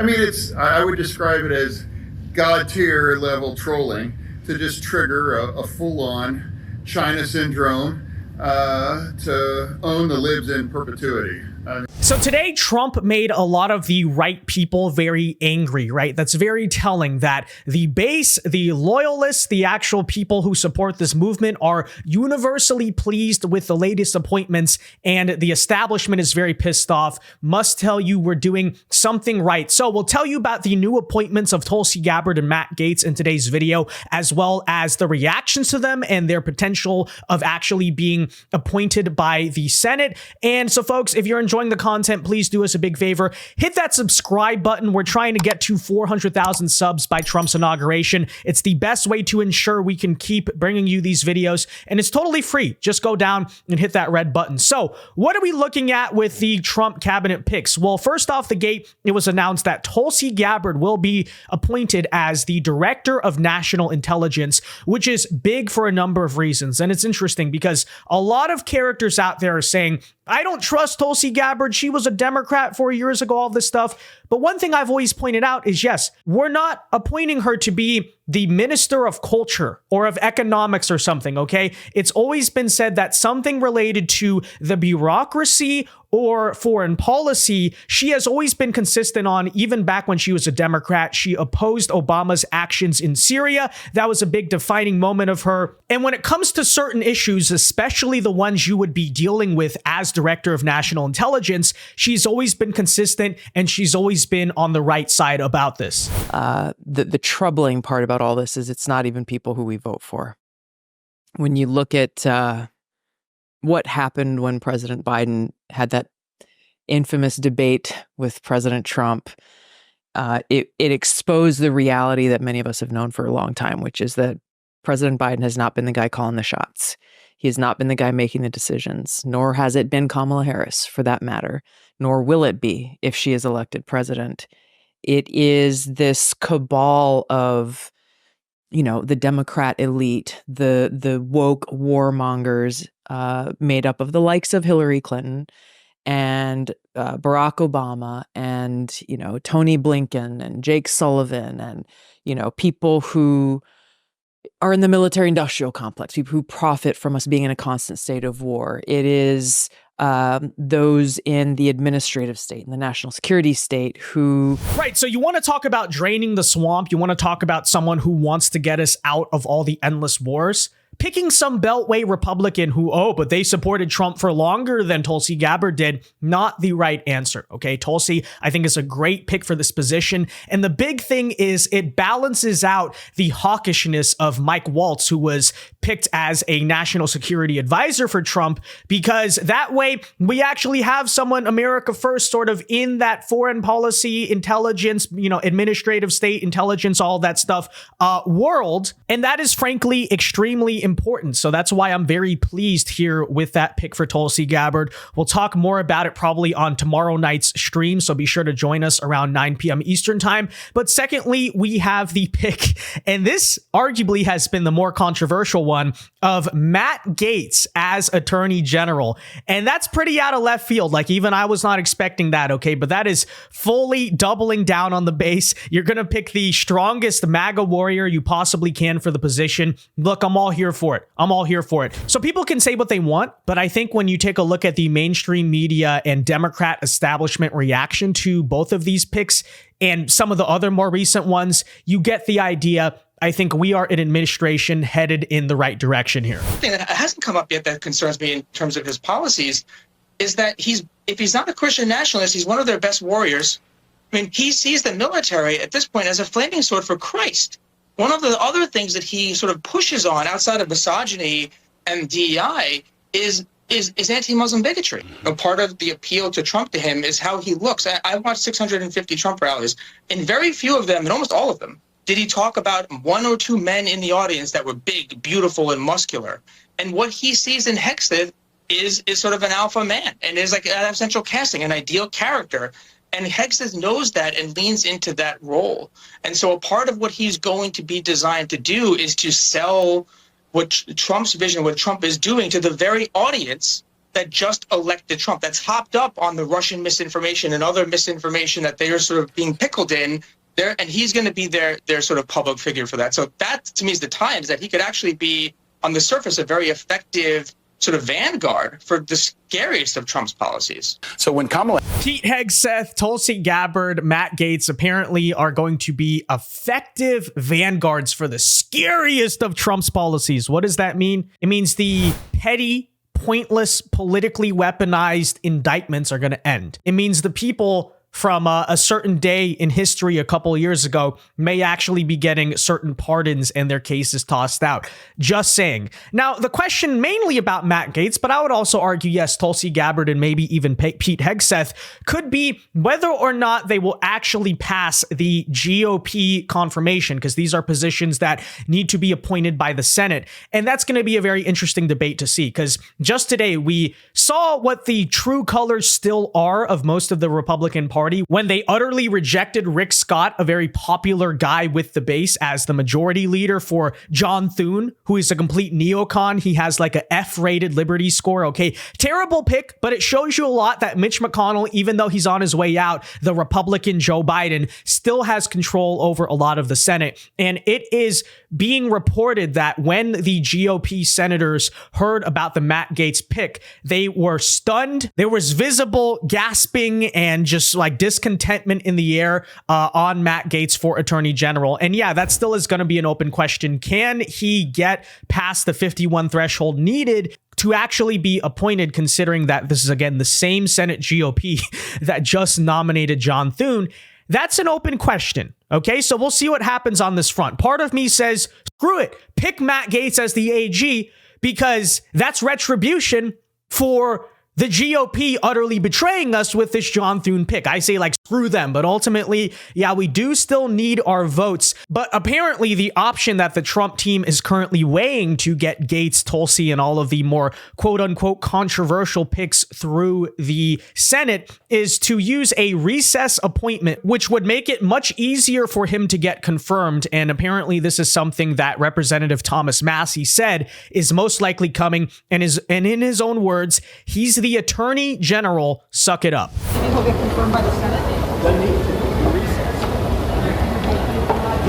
I mean, I would describe it as God tier level trolling to just trigger a full-on China syndrome to own the libs in perpetuity. So today, Trump made a lot of the right people very angry, right? That's very telling that the base, the loyalists, the actual people who support this movement are universally pleased with the latest appointments, and the establishment is very pissed off. Must tell you we're doing something right. So we'll tell you about the new appointments of Tulsi Gabbard and Matt Gaetz in today's video, as well as the reactions to them and their potential of actually being appointed by the Senate. And so folks, if you're enjoying the content, please do us a big favor. Hit that subscribe button. We're trying to get to 400,000 subs by Trump's inauguration. It's the best way to ensure we can keep bringing you these videos, and it's totally free. Just go down and hit that red button. So what are we looking at with the Trump cabinet picks? Well, first off the gate, it was announced that Tulsi Gabbard will be appointed as the Director of National Intelligence, which is big for a number of reasons. And it's interesting because a lot of characters out there are saying, I don't trust Tulsi Gabbard. She was a Democrat 4 years ago, all this stuff. But one thing I've always pointed out is, yes, we're not appointing her to be the Minister of Culture or of Economics or something, okay? It's always been said that something related to the bureaucracy or foreign policy, she has always been consistent on. Even back when she was a Democrat, she opposed Obama's actions in Syria. That was a big defining moment of her. And when it comes to certain issues, especially the ones you would be dealing with as Director of National Intelligence, she's always been consistent, and she's always been on the right side about this. The troubling part about all this is it's not even people who we vote for. When you look at what happened when President Biden had that infamous debate with President Trump, it exposed the reality that many of us have known for a long time, which is that President Biden has not been the guy calling the shots. He has not been the guy making the decisions, nor has it been Kamala Harris, for that matter, nor will it be if she is elected president. It is this cabal of, you know, the Democrat elite, the woke warmongers, made up of the likes of Hillary Clinton and Barack Obama and, you know, Tony Blinken and Jake Sullivan and, you know, people who are in the military industrial complex, people who profit from us being in a constant state of war. It is those in the administrative state and the national security state who... Right, so you want to talk about draining the swamp. You want to talk about someone who wants to get us out of all the endless wars. Picking some Beltway Republican who, but they supported Trump for longer than Tulsi Gabbard did, not the right answer, okay? Tulsi, I think, is a great pick for this position. And the big thing is it balances out the hawkishness of Mike Waltz, who was picked as a national security advisor for Trump, because that way we actually have someone America first sort of in that foreign policy, intelligence, you know, administrative state intelligence, all that stuff world. And that is frankly extremely important. So that's why I'm very pleased here with that pick for Tulsi Gabbard. We'll talk more about it probably on tomorrow night's stream, so be sure to join us around 9 p.m. Eastern time. But secondly, we have the pick, and this arguably has been the more controversial one, of Matt Gaetz as Attorney General. And that's pretty out of left field. Like, even I was not expecting that, okay? But that is fully doubling down on the base. You're going to pick the strongest MAGA warrior you possibly can for the position. Look, I'm all here for it. I'm all here for it. So people can say what they want, but I think when you take a look at the mainstream media and Democrat establishment reaction to both of these picks and some of the other more recent ones, you get the idea. I think we are an administration headed in the right direction here. One thing that hasn't come up yet that concerns me in terms of his policies is that if he's not a Christian nationalist, he's one of their best warriors. I mean, he sees the military at this point as a flaming sword for Christ. One of the other things that he sort of pushes on outside of misogyny and DEI is anti-Muslim bigotry. A part of the appeal to Trump to him is how he looks. I watched 650 Trump rallies. In very few of them, and almost all of them, did he talk about one or two men in the audience that were big, beautiful, and muscular. And what he sees in Hegseth is sort of an alpha man, and is like an essential casting, an ideal character. And Hegseth knows that and leans into that role. And so a part of what he's going to be designed to do is to sell what Trump's vision, what Trump is doing to the very audience that just elected Trump, that's hopped up on the Russian misinformation and other misinformation that they are sort of being pickled in there, and he's going to be their sort of public figure for that. So that, to me, is the times that he could actually be, on the surface, a very effective sort of vanguard for the scariest of Trump's policies. So when Kamala... Pete Hegseth, Tulsi Gabbard, Matt Gaetz apparently are going to be effective vanguards for the scariest of Trump's policies. What does that mean? It means the petty, pointless, politically weaponized indictments are going to end. It means the people from a certain day in history a couple of years ago may actually be getting certain pardons and their cases tossed out. Just saying. Now, the question mainly about Matt Gaetz, but I would also argue, yes, Tulsi Gabbard and maybe even Pete Hegseth could be whether or not they will actually pass the GOP confirmation, because these are positions that need to be appointed by the Senate. And that's going to be a very interesting debate to see, because just today we saw what the true colors still are of most of the Republican Party when they utterly rejected Rick Scott, a very popular guy with the base, as the majority leader for John Thune, who is a complete neocon. He has like a F-rated Liberty score. Okay, terrible pick, but it shows you a lot that Mitch McConnell, even though he's on his way out, the Republican Joe Biden still has control over a lot of the Senate. And it is being reported that when the GOP senators heard about the Matt Gaetz pick, they were stunned. There was visible gasping and just like discontentment in the air on Matt Gaetz for Attorney General. And yeah, that still is going to be an open question. Can he get past the 51 threshold needed to actually be appointed, considering that this is, again, the same Senate GOP that just nominated John Thune? That's an open question. Okay, so we'll see what happens on this front. Part of me says, screw it, pick Matt Gaetz as the AG, because that's retribution for the GOP utterly betraying us with this John Thune pick. I say, like, screw them. But ultimately, yeah, we do still need our votes. But apparently the option that the Trump team is currently weighing to get Gaetz, Tulsi, and all of the more quote unquote controversial picks through the Senate is to use a recess appointment, which would make it much easier for him to get confirmed. And apparently this is something that Representative Thomas Massie said is most likely coming, and in his own words, he's the Attorney General. Suck it up. You think he'll get confirmed by the Senate? Doesn't need to. Recess.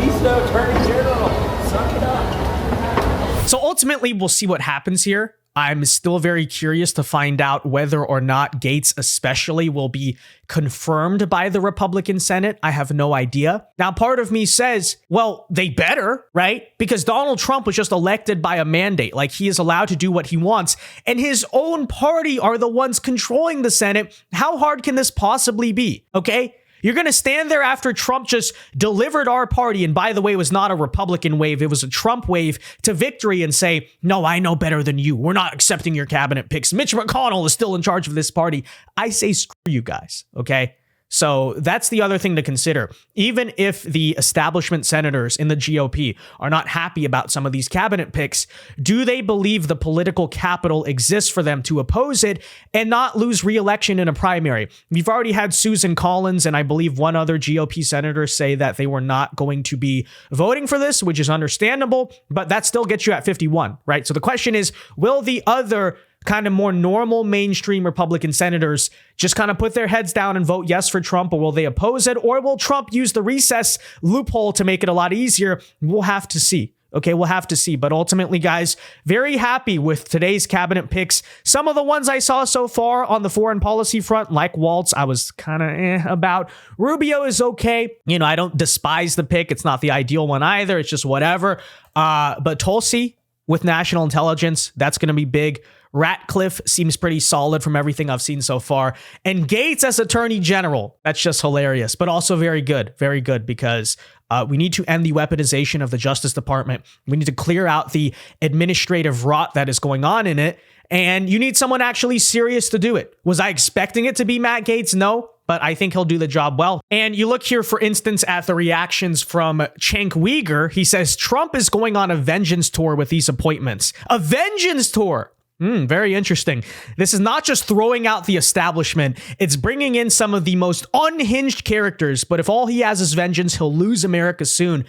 He's the Attorney General. Suck it up. So ultimately, we'll see what happens here. I'm still very curious to find out whether or not Gaetz especially will be confirmed by the Republican Senate. I have no idea. Now, part of me says, well, they better, right? Because Donald Trump was just elected by a mandate. Like, he is allowed to do what he wants, and his own party are the ones controlling the Senate. How hard can this possibly be? Okay? You're going to stand there after Trump just delivered our party, and by the way, it was not a Republican wave, it was a Trump wave, to victory, and say, no, I know better than you. We're not accepting your cabinet picks. Mitch McConnell is still in charge of this party. I say, screw you guys, okay? So that's the other thing to consider. Even if the establishment senators in the GOP are not happy about some of these cabinet picks, do they believe the political capital exists for them to oppose it and not lose re-election in a primary? We've already had Susan Collins and I believe one other GOP senator say that they were not going to be voting for this, which is understandable, but that still gets you at 51, right? So the question is, will the other kind of more normal mainstream Republican senators just kind of put their heads down and vote yes for Trump, or will they oppose it? Or will Trump use the recess loophole to make it a lot easier? We'll have to see. Okay, we'll have to see. But ultimately, guys, very happy with today's cabinet picks. Some of the ones I saw so far on the foreign policy front, like Waltz, I was kind of about. Rubio is okay. You know, I don't despise the pick. It's not the ideal one either. It's just whatever. But Tulsi with national intelligence, that's going to be big. Ratcliffe seems pretty solid from everything I've seen so far. And Gaetz as Attorney General, that's just hilarious, but also very good because we need to end the weaponization of the Justice Department. We need to clear out the administrative rot that is going on in it. And you need someone actually serious to do it. Was I expecting it to be Matt Gaetz? No, but I think he'll do the job well. And you look here, for instance, at the reactions from Cenk Uygur. He says Trump is going on a vengeance tour with these appointments. A vengeance tour. Very interesting. This is not just throwing out the establishment. It's bringing in some of the most unhinged characters. But if all he has is vengeance, he'll lose America soon.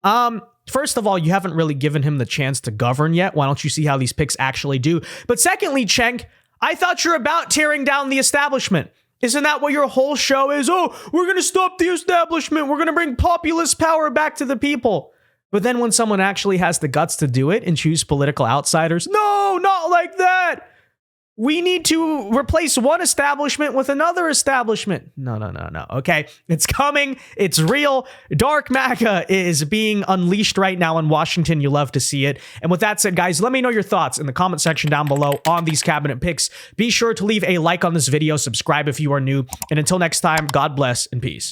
First of all, you haven't really given him the chance to govern yet. Why don't you see how these picks actually do? But secondly, Cenk, I thought you're about tearing down the establishment. Isn't that what your whole show is? Oh, we're going to stop the establishment. We're going to bring populist power back to the people. But then when someone actually has the guts to do it and choose political outsiders, no, not like that. We need to replace one establishment with another establishment. No. Okay, it's coming. It's real. Dark MAGA is being unleashed right now in Washington. You love to see it. And with that said, guys, let me know your thoughts in the comment section down below on these cabinet picks. Be sure to leave a like on this video, subscribe if you are new. And until next time, God bless and peace.